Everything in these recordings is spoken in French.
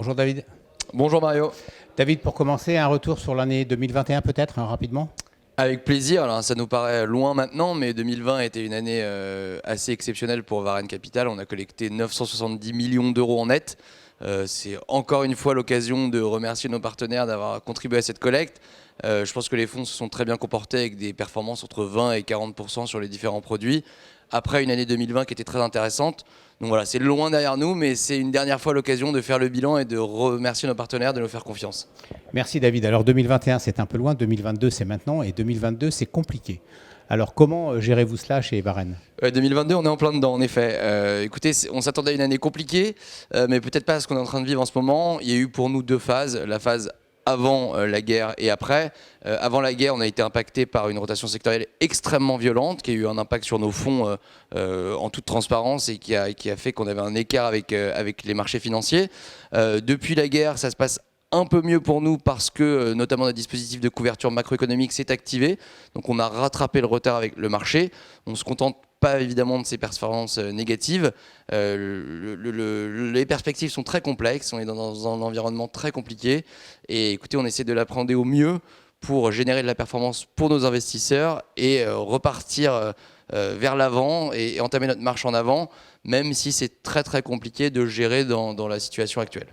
Bonjour David. Bonjour Mario. David, pour commencer, un retour sur l'année 2021 peut-être, rapidement. Avec plaisir. Alors, ça nous paraît loin maintenant, mais 2020 a été une année assez exceptionnelle pour Varenne Capital. On a collecté 970 millions d'euros en net. C'est encore une fois l'occasion de remercier nos partenaires d'avoir contribué à cette collecte. Je pense que les fonds se sont très bien comportés avec des performances entre 20 et 40% sur les différents produits. Après une année 2020 qui était très intéressante. Donc voilà, c'est loin derrière nous, mais c'est une dernière fois l'occasion de faire le bilan et de remercier nos partenaires de nous faire confiance. Merci David. Alors 2021 c'est un peu loin, 2022 c'est maintenant et 2022 c'est compliqué. Alors comment gérez-vous cela chez Varenne ? 2022, on est en plein dedans, en effet. Écoutez, on s'attendait à une année compliquée, mais peut-être pas à ce qu'on est en train de vivre en ce moment. Il y a eu pour nous deux phases, la phase avant la guerre et après. Avant la guerre, on a été impacté par une rotation sectorielle extrêmement violente qui a eu un impact sur nos fonds en toute transparence et qui a fait qu'on avait un écart avec les marchés financiers. Depuis la guerre, ça se passe un peu mieux pour nous parce que notamment notre dispositif de couverture macroéconomique s'est activé. Donc on a rattrapé le retard avec le marché. On ne se contente pas évidemment de ces performances négatives. Les perspectives sont très complexes. On est dans un environnement très compliqué. Et écoutez, on essaie de l'appréhender au mieux pour générer de la performance pour nos investisseurs et repartir vers l'avant et entamer notre marche en avant, même si c'est très très compliqué de gérer dans la situation actuelle.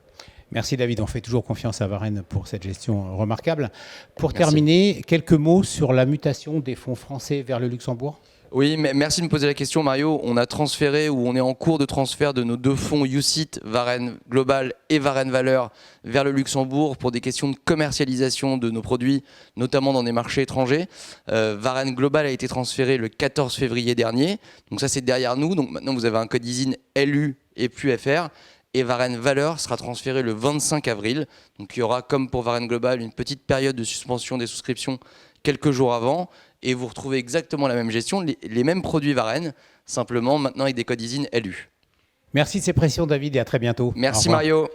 Merci David, on fait toujours confiance à Varenne pour cette gestion remarquable. Pour Merci. terminer, quelques mots sur la mutation des fonds français vers le Luxembourg ? Oui, merci de me poser la question Mario. On a transféré ou on est en cours de transfert de nos deux fonds UCITS, Varenne Global et Varenne Valeur, vers le Luxembourg pour des questions de commercialisation de nos produits, notamment dans des marchés étrangers. Varenne Global a été transféré le 14 février dernier. Donc ça c'est derrière nous. Donc maintenant vous avez un code ISIN LU et plus FR. Et Varenne Valeur sera transféré le 25 avril. Donc il y aura, comme pour Varenne Global, une petite période de suspension des souscriptions quelques jours avant. Et vous retrouvez exactement la même gestion, les mêmes produits Varenne, simplement maintenant avec des codes ISIN LU. Merci de ces précisions David et à très bientôt. Merci Mario.